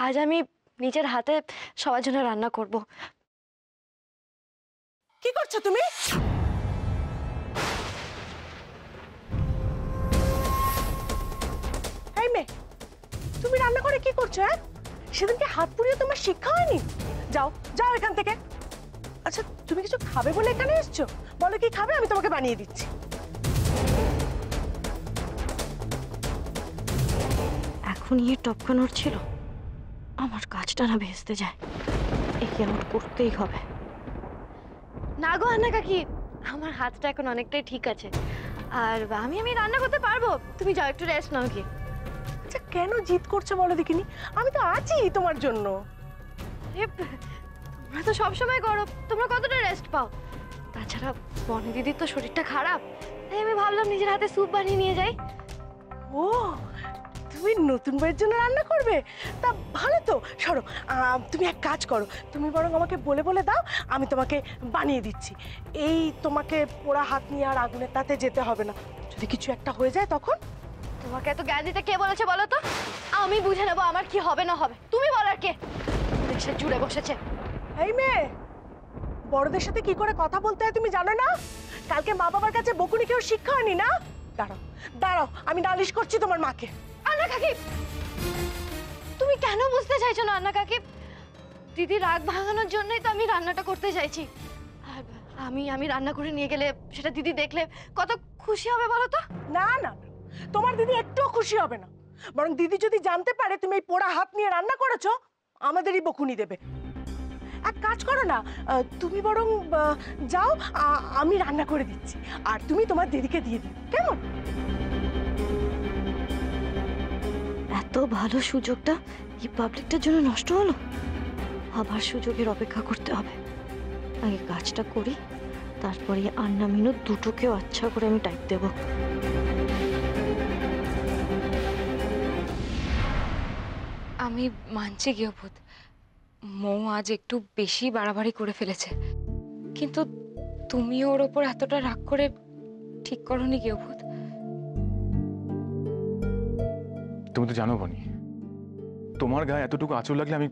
আজ আমি নিজের হাতে সবার জন্য রান্না করব। কি করছো তুমি? এই মেয়ে, তুমি রান্না করে কি করছো? হ্যাঁ, সেদিনকে হাত পুড়িয়ে তোমার শিক্ষা হয়নি? যাও যাও এখান থেকে। আচ্ছা, তুমি কিছু খাবে বলে এখানে এসছো? বলো কি খাবে, আমি তোমাকে বানিয়ে দিচ্ছি। এখন টপকানোর ছিল, আমার কাজটা না ভেস্তে যায়, একে আমার করতেই হবে। না গো আন্না কাকি, আমার হাতটা এখন অনেকটাই ঠিক আছে, আর আমি রান্না করতে পারবো। তুমি যাও, একটু রেস্ট নাও কি। আচ্ছা, কেন জিদ করছো বলো দেখিনি? আমি তো আছি তোমার জন্য। তোমরা তো সবসময় করো, তোমরা কতটা রেস্ট পাও? তাছাড়া বনি দিদির তো শরীরটা খারাপ, তাই আমি ভাবলাম নিজের হাতে স্যুপ বানিয়ে নিয়ে যাই। ও, তুমি নতুন বইয়ের জন্য রান্না করবে? তা ভালো তো। সরো, তুমি এক কাজ করো, তুমি বরং আমাকে বলে বলে দাও, আমি তোমাকে বানিয়ে দিচ্ছি। এই তোমাকে পোড়া হাত নিয়ে আর আগুনের তাতে যেতে হবে না। যদি কিছু একটা হয়ে যায় তখন? তোমাকে এত জ্ঞান দিতে কে বলেছে বলো তো? আমি বুঝে নেবো আমার কি হবে না হবে, তুমি বলার কে? সে জুড়ে বসেছে। এই মেয়ে, বড়দের সাথে কি করে কথা বলতে হয় তুমি জানো না? কালকে মা বাবার কাছে বকুনি কেউ শিক্ষা হয়নি না? দাঁড়াও দাঁড়াও, আমি নালিশ করছি তোমার মাকে। আন্না কাকি, তুমি কেন বুঝতে চাইছো না আন্না কাকি? দিদি রাগ ভাঙানোর জন্যই তো আমি রান্নাটা করতে চাইছি। আর আমি রান্না করে নিয়ে গেলে সেটা দিদি দেখলে কত খুশি হবে বলো তো? না না, তোমার দিদি একটুও খুশি হবে না। বরং দিদি যদি জানতে পারে তুমি এই পোড়া হাত নিয়ে রান্না করেছো, আমাদেরই বকুনি দেবে। এক কাজ করো না, তুমি বরং যাও, আমি রান্না করে দিচ্ছি, আর তুমি তোমার দিদিকে দিয়ে দিও, কেমন? এত ভালো সুযোগটা এই পাবলিকটার জন্য নষ্ট হলো। আবার সুযোগের অপেক্ষা করতে হবে। আগে কাজটা করি, তারপরে আন্না মিনু দুটোকেও আচ্ছা করে আমি টাইপ দেব। আমি মানছি গৃহভূত, মৌ আজ একটু বেশি বাড়াবাড়ি করে ফেলেছে, কিন্তু তুমি ওর ওপর এতটা রাগ করে ঠিক করনি গৃহভূত। তুমি তো জানো বনি, তোমার গায়ে এতটুকু আঁচড় লাগলে আমি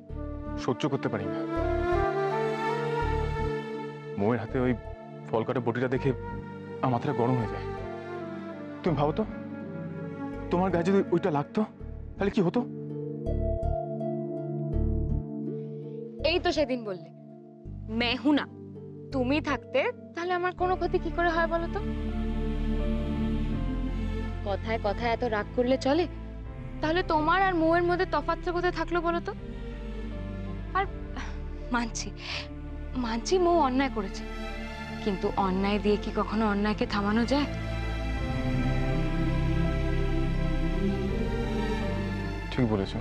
সহ্য করতে পারি না। মৌয়ের হাতে ওই ফল কাটা বটিটা দেখে আমার মাথাটা গরম হয়ে যায়। তুমি ভাবো তো, তোমার গায়ে যদি ওইটা লাগতো তাহলে কি হতো? এই তো সেদিন বললে মেহুনা, তুমি থাকতে তাহলে আমার কোনো ক্ষতি কি করে হয় বলো তো? কথায় কথায় এত রাগ করলে চলে? তাহলে তোমার আর মৌয়ের মধ্যে তফাৎটা কোথায় থাকলো বলো তো? আর মানছি মানছি মৌ অন্যায় করেছে, কিন্তু অন্যায় দিয়ে কি কখনো অন্যায়কে থামানো যায়? ঠিক বলেছ,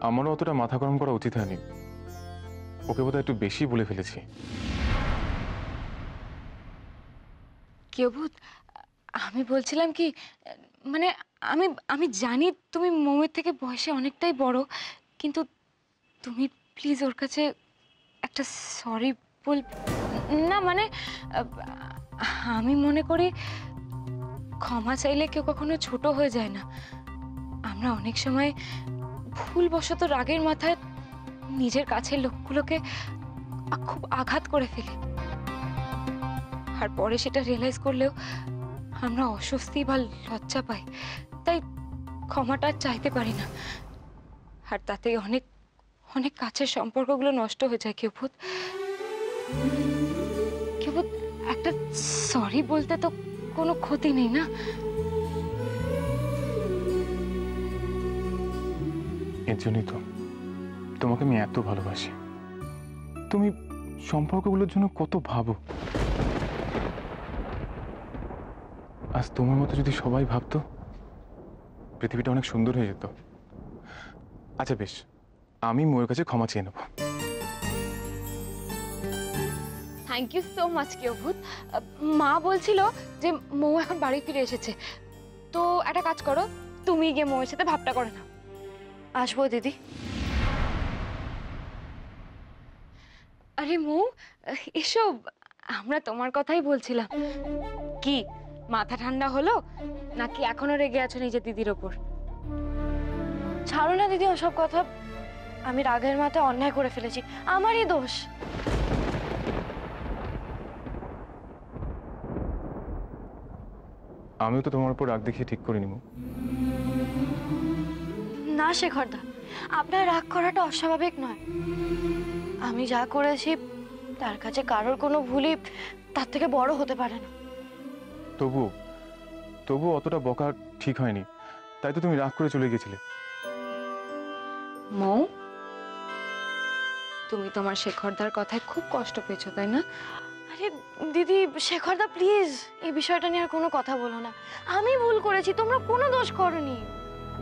আমারও অতটা মাথা গরম করা উচিত হয়নি। ওকে বোধহয় একটু বেশি বলে ফেলেছি। গৃহভূত, আমি বলছিলাম কি, মানে আমি আমি জানি তুমি মৌয়ের থেকে বয়সে অনেকটাই বড়, কিন্তু তুমি প্লিজ ওর কাছে একটা সরি বল না। মানে আমি মনে করি ক্ষমা চাইলে কেউ কখনো ছোট হয়ে যায় না। আমরা অনেক সময় ভুলবশত রাগের মাথায় নিজের কাছের লোকগুলোকে খুব আঘাত করে ফেলি, আর পরে সেটা রিয়েলাইজ করলেও আমরা অস্বস্তি বা লজ্জা পাই। তাই ক্ষমাটা চাইতে পারি না, আর তাতেই অনেক অনেক কাছের সম্পর্কগুলো নষ্ট হয়ে যায়। গৃহভূত, গৃহভূত, একটা সরি বলতে তো কোনো ক্ষতি নেই না? এর জন্যই তো তোমাকে আমি এত ভালোবাসি। তুমি সম্পর্কগুলোর জন্য কত ভাবো। আজ তোমার মতো যদি সবাই ভাবতো, পৃথিবীটা অনেক সুন্দর হয়ে যেত। আচ্ছা বেশ, আমি মৌয়ের কাছে ক্ষমা চেয়ে নেব। থ্যাংক ইউ সো মাচ গৃহভূত। মা বলছিল যে মৌ এখন বাড়ি ফিরে এসেছে, তো একটা কাজ করো, তুমি গিয়ে মৌয়ের সাথে ভাবটা করে নাও। আসবো দিদি। আরে মৌ, এসো, আমরা তোমার কথাই বলছিলাম। কি মাথা ঠান্ডা হলো নাকি এখনো রেগে আছো নিজের দিদির ওপর? ছাড়ো না দিদি ওসব কথা। আমি রাগের মাথায় অন্যায় করে ফেলেছি, আমারই দোষ। আমিও তো তোমার উপর রাগ দেখিয়ে ঠিক করিনি মৌ। না শেখরদা, আপনার রাগ করাটা অস্বাভাবিক নয়। আমি যা করেছি তার কাছে কারোর কোনো ভুলই তার থেকে বড় হতে পারে না। তবুও অতটা বকা ঠিক হয়নি, তাই তো তুমি রাগ করে চলে গেছিলে। মৌ, তুমি তোমার শেখরদার কথায় খুব কষ্ট পেয়েছো তাই না? আরে দিদি, শেখরদা প্লিজ এই বিষয়টা নিয়ে আর কোনো কথা বলো না। আমি ভুল করেছি, তোমরা কোনো দোষ করোনি।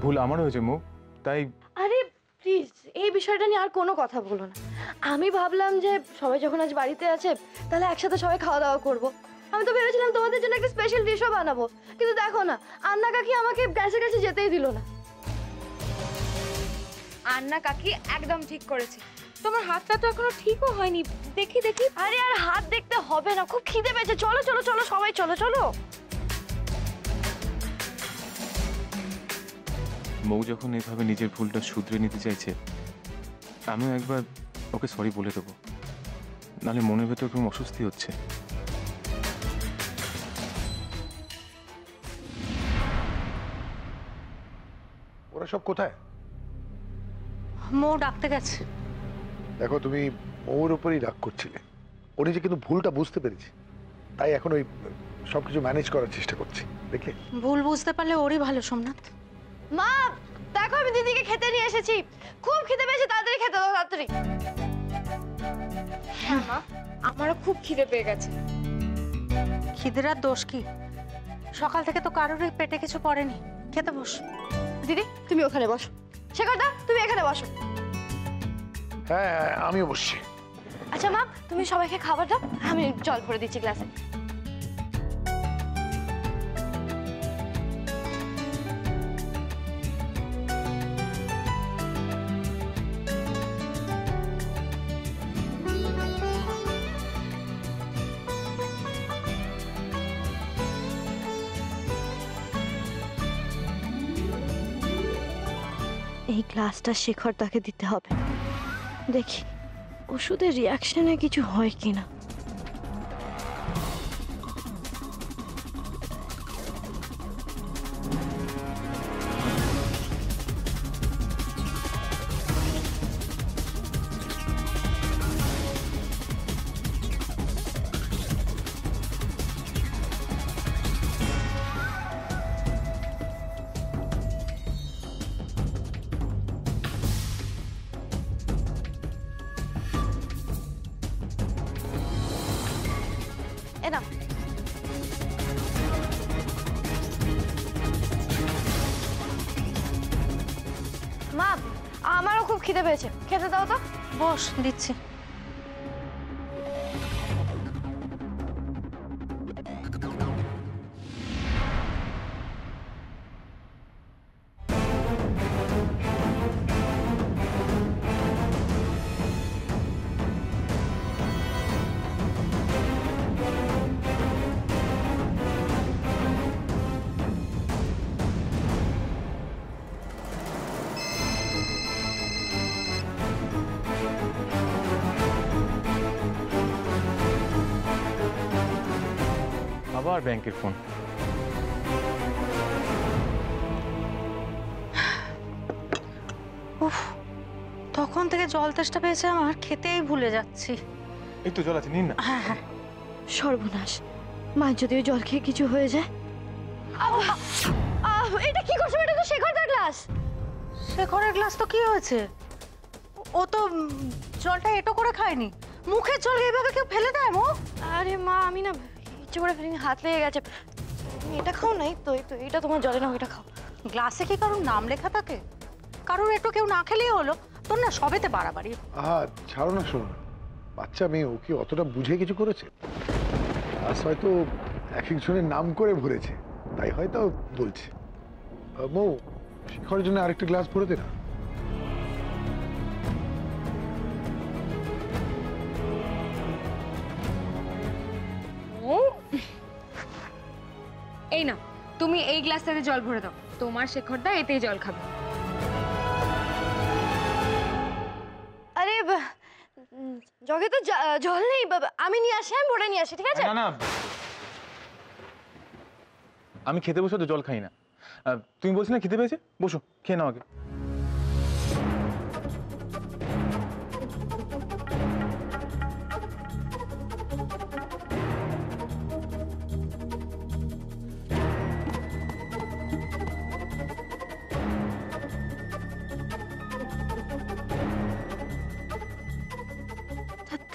ভুল আমারও হয়েছে মৌ, তাই। আরে প্লিজ এই বিষয়টা নিয়ে আর কোনো কথা বলো না। আমি ভাবলাম যে সবাই যখন আজ বাড়িতে আছে তাহলে একসাথে সবাই খাওয়া দাওয়া করবো। আমি তো ভেবেছিলাম তোমাদের জন্য একটা স্পেশাল ডিশও বানাবো, কিন্তু দেখো না, আন্না কাকি আমাকে গ্যাসের কাছে যেতেই দিল না। আন্না কাকি একদম ঠিক করেছে। তোমার হাতটা তো এখনো ঠিকও হয়নি। দেখি দেখি। আরে আর হাত দেখতে হবে না, খুব খিদে পেয়েছে। চলো চলো চলো সবাই চলো চলো। মৌ যখন এভাবে নিজের ভুলটা শুধরে নিতে চাইছে, আমিও একবার ওকে সরি বলে দেবো, নাহলে মনের ভেতর খুব অস্বস্তি হচ্ছে। ওরা সব কোথায়? মৌ ডাকতে গেছে। দেখো, তুমি ওর উপরই রাগ করছিলে। ও নিজে কিন্তু ভুলটা বুঝতে পেরেছে, তাই এখন ওই সবকিছু ম্যানেজ করার চেষ্টা করছে। দেখলে? ভুল বুঝতে পারলে ওরই ভালো সোমনাথ। মা দেখো, আমি দিদিকে খেতে নিয়ে এসেছি। খুব খিদে পেয়েছে, তাড়াতাড়ি খেতে দাও, তাড়াতাড়ি। হ্যাঁ মা, আমারও খুব খিদে পেয়ে গেছে। খিদের আর দোষ কি? সকাল থেকে তো কারোরই পেটে কিছু পড়েনি। খেতে বস। দিদি তুমি ওখানে বসো, শেখরদা তুমি এখানে বসো। হ্যাঁ, আমিও বসছি। আচ্ছা মা, তুমি সবাইকে খাবার দাও, আমি জল ভরে দিচ্ছি গ্লাসে। এই গ্লাসটা শেখরদাকে দিতে হবে। দেখি ওষুধের রিয়াকশনে কিছু হয় কিনা। এ নাও। মা আমারও খুব খিদে পেয়েছে, খেতে দাও তো। বস, দিচ্ছি। আবার ব্যাংকের ফোন। উফ, তখন থেকে জল তেষ্টা পেয়েছে আমার, খেতেই ভুলে যাচ্ছি। এই তো জল আছে, নিন না। হ্যাঁ হ্যাঁ। সর্বনাশ, মা যদি ওই জল খেয়ে কিছু হয়ে যায়। এটা কি করছো? এটা তো শেখরদার গ্লাস। শেখরের গ্লাস তো কি হয়েছে? ও তো জলটা এটো করে খায়নি। মুখের জল এইভাবে কেউ ফেলে দেয় মো? আরে মা, আমি না ইচ্ছে করে ফেলিনি, হাত লেগে গেছে। তুমি এটা খাও নাই তো, এটা তোমার জলে না, ওইটা খাও। গ্লাসে কি কারোর নাম লেখা থাকে? কারোর একটু কেউ না খেলেই হলো। তোর না সবেতে বাড়াবাড়ি। আহা, ছাড়ো না, শোনো না। বাচ্চা মেয়ে, ও কি অতটা বুঝে কিছু করেছে? আজ হয়তো এক একজনের নাম করে ভরেছে, তাই হয়তো বলছে। মৌ, শেখরের জন্য আরেকটা গ্লাস ভরে দে না। এই না, তুমি এই গ্লাসটাতে জল ভরে দাও। তোমার শেখরদা এতেই জল খাবে। জগে তো জল নেই বাবা, আমি নিয়ে আসি, আমি ভরে নিয়ে আসি, ঠিক আছে? না না, আমি খেতে বসে তো জল খাই না। তুমি বলছিলে না খেতে পেয়েছে, বসো খেয়ে নাও আগে।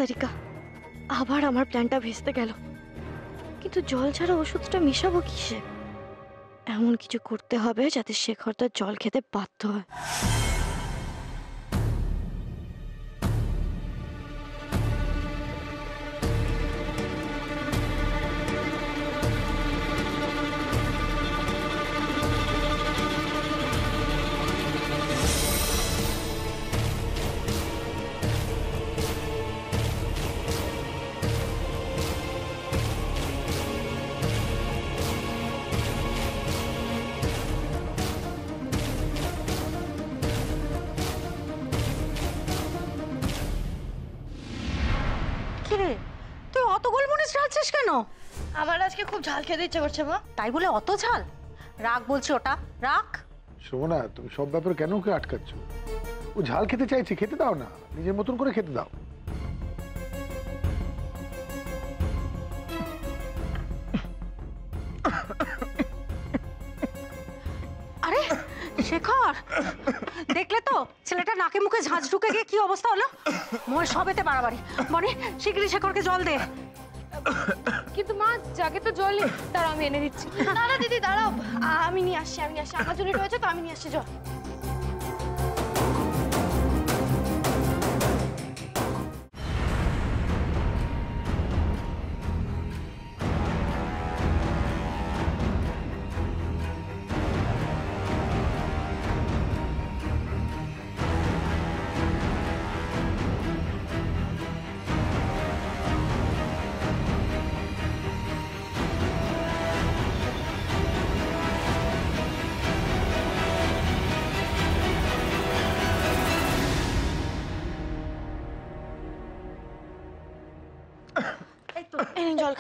তারিকা, আবার আমার প্ল্যানটা ভেস্তে গেল। কিন্তু জল ছাড়া ওষুধটা মিশাবো কিসে? এমন কিছু করতে হবে যাতে শেখর তার জল খেতে বাধ্য হয়। কিরে তুই অত গোলমরিচ ঢালছিস কেন? আমার আজকে খুব ঝাল খেতে ইচ্ছে করছে মা। তাই বলে অত ঝাল? রাখ বলছি, ওটা রাখ। শোভনা, তুমি সব ব্যাপারে কেন ওকে আটকাচ্ছ? ও ঝাল খেতে চাইছে, খেতে দাও না, নিজের মতন করে খেতে দাও। আরে শেখর, দেখলে তো ছেলেটা নাকে মুখে ঝাঁঝ ঢুকে গিয়ে কি অবস্থা হলো। মই সবেতে বাড়াবাড়ি। মনে শিগগিরই শেখরকে জল দে। কিন্তু মা, জাগে তো জল নেই। তার আমি এনে দিচ্ছি। না না দিদি দাঁড়াও, আমি নিয়ে আসছি, আমি নিয়ে আসছি, আমার জন্য রয়েছে তো, আমি নিয়ে আসছি জল। এই নিন জল।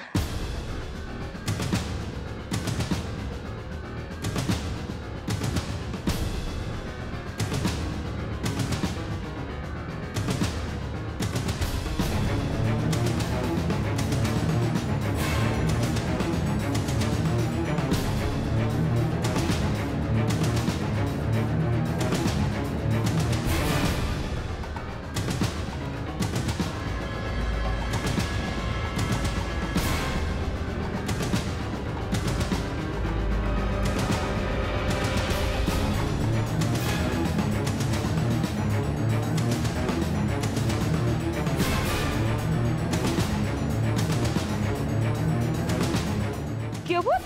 গেবুত,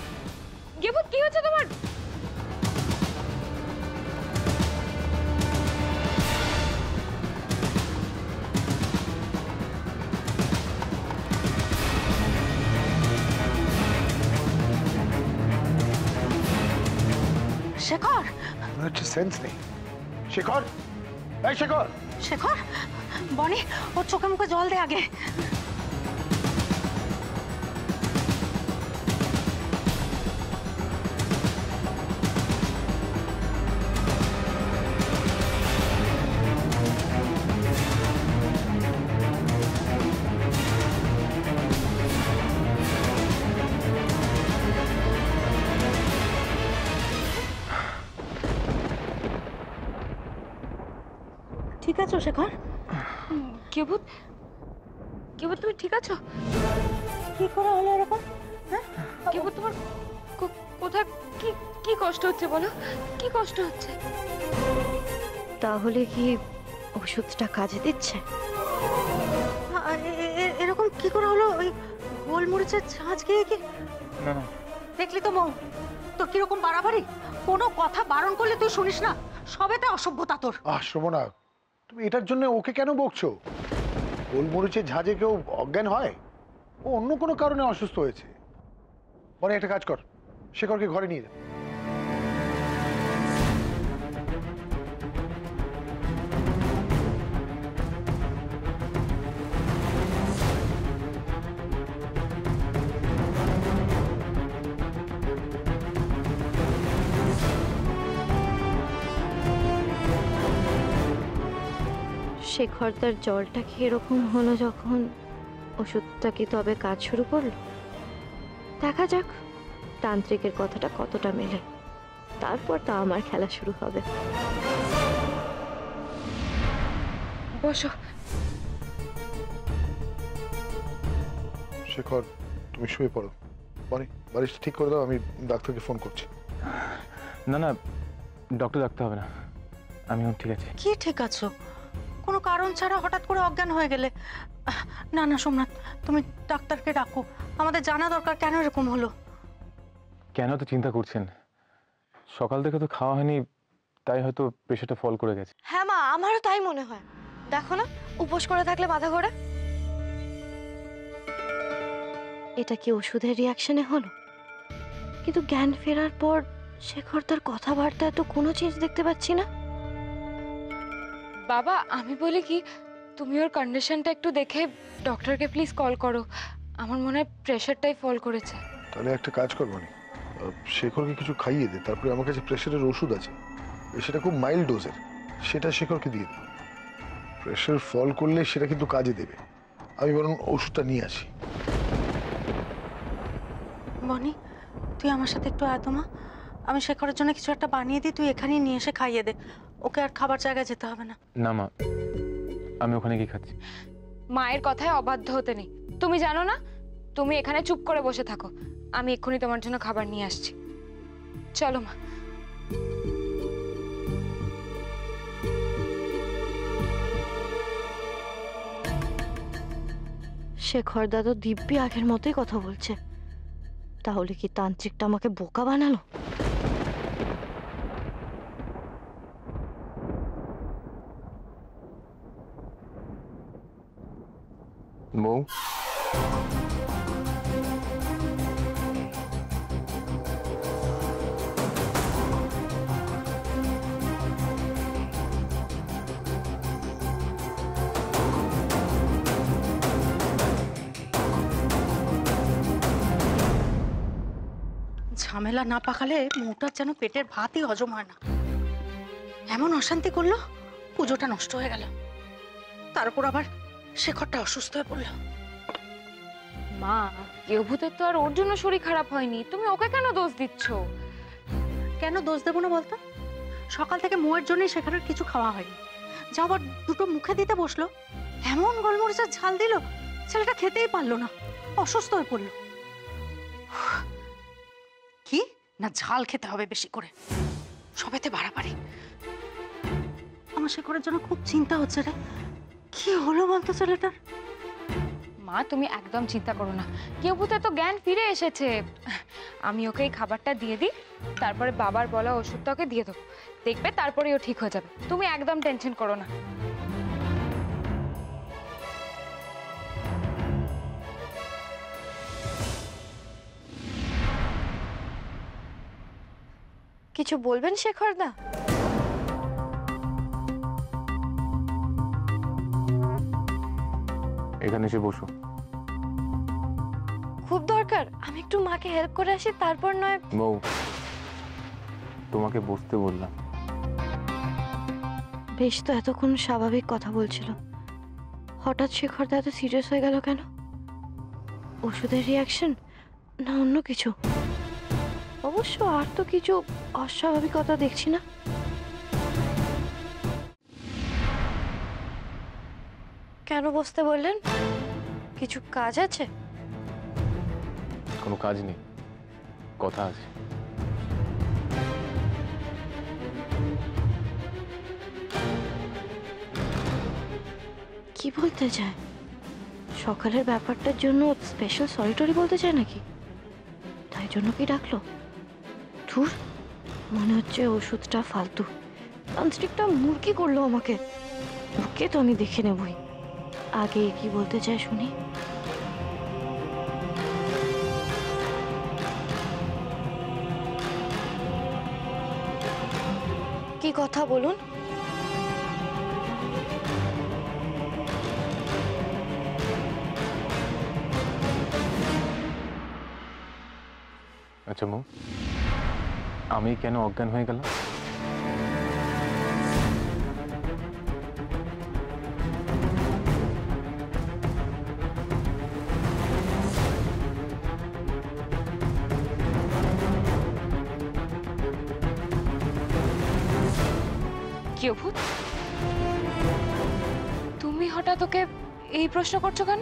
গেবুত কি হচ্ছে তোমার? শেখর, মনে হচ্ছে সেন্স নেই। শেখর, এই শেখর! শেখর, বনি ওর চোখে মুখে জল দে আগে। ঠিক আছো শেখর? গেবুত, গেবুত তুমি ঠিক আছো? কি করে হলো এরকম? হ্যাঁ, গেবুত তোমার কোথায় কি কি কষ্ট হচ্ছে বলো? কি কষ্ট হচ্ছে? তাহলে কি ওষুধটা কাজে দিচ্ছে? এরকম কি করে হলো? ওই গোলমরিচের ঝাঁঝ খেয়ে কি? না না, দেখলি তো মৌ, তোর কিরকম বাড়াবাড়ি। কোনো কথা বারণ করলে তুই শুনিস না, সবেতে অসভ্যতা তোর। শোভনা, তুমি এটার জন্য ওকে কেন বকছো? গোলমরিচের ঝাঁজে কেউ অজ্ঞান হয়? ও অন্য কোনো কারণে অসুস্থ হয়েছে। বনে একটা কাজ কর, শেখরকে ঘরে নিয়ে যা। শেখরদার জলটা কি এরকম হলো যখন ওষুধটা কি তবে কাজ শুরু করলো? দেখা যাক তান্ত্রিকের কথাটা কতটা মেলে, তারপর তো আমার খেলা শুরু হবে। বসো। শেখর, তুমি শুয়ে পড়ো। বাড়িটা ঠিক করে দাও, আমি ডাক্তারকে ফোন করছি। না না, ডক্টর রাখতে হবে না, আমি এখন ঠিক আছি। কি ঠিক আছো? কোনো কারণ ছাড়া হঠাৎ করে অজ্ঞান হয়ে গেলে। না না সোমনাথ, তুমি ডাক্তারকে ডাকো, আমাদের জানা দরকার কেন এরকম হলো। কেন তো চিন্তা করছেন? সকাল থেকে তো খাওয়া হয়নি, তাই হয়তো প্রেশারটা ফল করে গেছে। হ্যাঁ মা, আমারও তাই মনে হয়। দেখো না, উপোস করে থাকলে মাথা ঘোরে। এটা কি ওষুধের রিয়াকশনে হলো? কিন্তু জ্ঞান ফেরার পর শেখর তার কথাবার্তায় তো কোনো চেঞ্জ দেখতে পাচ্ছি না। বাবা, আমি বলি কি, তুমি ওর কন্ডিশনটা একটু দেখে ডক্টরকে প্লিজ কল করো। আমার মনে হয় প্রেশারটাই ফল করেছে। তাহলে একটা কাজ করবো নি, শেখরকে কিছু খাইয়ে দে, তারপরে আমার কাছে প্রেশারের ওষুধ আছে, সেটা খুব মাইল্ড ডোজের, সেটা শেখরকে দিয়ে দিই। প্রেশার ফল করলে সেটা কিন্তু কাজে দেবে। আমি বরং ওষুধটা নিয়ে আসি। বনি, তুই আমার সাথে একটু আয় তো মা। আমি শেখরের জন্য কিছু একটা বানিয়ে দিই, তুই এখানেই নিয়ে এসে খাইয়ে দে। ওকে আর খাবার জায়গায় যেতে হবে না। না মা, আমি ওখানে গিয়ে খাচ্ছি। মায়ের কথায় অবাধ্য হতে নেই। তুমি জানো না, তুমি এখানে চুপ করে বসে থাকো, আমি এক্ষুনি তোমার জন্য খাবার নিয়ে আসছি। চলো মা। শেখর দাদু দিব্যি আগের মতোই কথা বলছে। তাহলে কি তান্ত্রিকটা আমাকে বোকা বানালো? বউ, ঝামেলা না পাকালে মুখটার যেন পেটের ভাতই হজম হয় না। এমন অশান্তি করলো, পুজোটা নষ্ট হয়ে গেল। তার উপর আবার শেখরটা অসুস্থ হয়ে পড়লো। মা, কেউ ভূতের তো আর ওর জন্য শরীর খারাপ হয়নি, তুমি ওকে কেন দোষ দিচ্ছ? কেন দোষ দেবো না বলতো? সকাল থেকে মোয়ের জন্যই শেখরের কিছু খাওয়া হয়নি, যা আবার দুটো মুখে দিতে বসলো, এমন গোলমরিচের ঝাল দিল, ছেলেটা খেতেই পারলো না, অসুস্থ হয়ে পড়লো। কি না, ঝাল খেতে হবে বেশি করে, সবেতে বাড়াবাড়ি। আমার শেখরের জন্য খুব চিন্তা হচ্ছে রে, কি হলো বলতো ছেলেটার? মা, তুমি একদম চিন্তা করো না, কেউ ভূতের তো জ্ঞান ফিরে এসেছে। আমি ওকে এই খাবারটা দিয়ে দিই, তারপরে বাবার বলা ওষুধটা ওকে দিয়ে দেবো, দেখবে তারপরে ও ঠিক হয়ে যাবে। তুমি একদম টেনশন করো না। কিছু বলবেন শেখর দা? এখানে এসে বসো। খুব দরকার, আমি একটু মাকে হেল্প করে আসি, তারপর নয়। বউ, তোমাকে বসতে বললাম। বেশ তো এতক্ষণ স্বাভাবিক কথা বলছিল, হঠাৎ শেখর দা এত সিরিয়াস হয়ে গেল কেন? ওষুধের রিয়াকশন না অন্য কিছু? অবশ্য আর তো কিছু অস্বাভাবিকতা দেখছি না। কেন বসতে বললেন? কিছু কাজ আছে? কোনো কাজ নেই, কথা আছে। কি বলতে চায়? সকালের ব্যাপারটার জন্য স্পেশাল সরি বলতে চায় নাকি? তাই জন্য কি ডাকলো? ধুর, মনে হচ্ছে ওষুধটা ফালতু। তান্ত্রিকটা মুরগি করলো আমাকে। ওকে তো আমি দেখে নেবই। আগে কি বলতে চায় শুনি। কি কথা বলুন? আচ্ছা মৌ, আমি কেন অজ্ঞান হয়ে গেলাম? কি অভূত, তুমি হঠাৎ ওকে এই প্রশ্ন করছো কেন?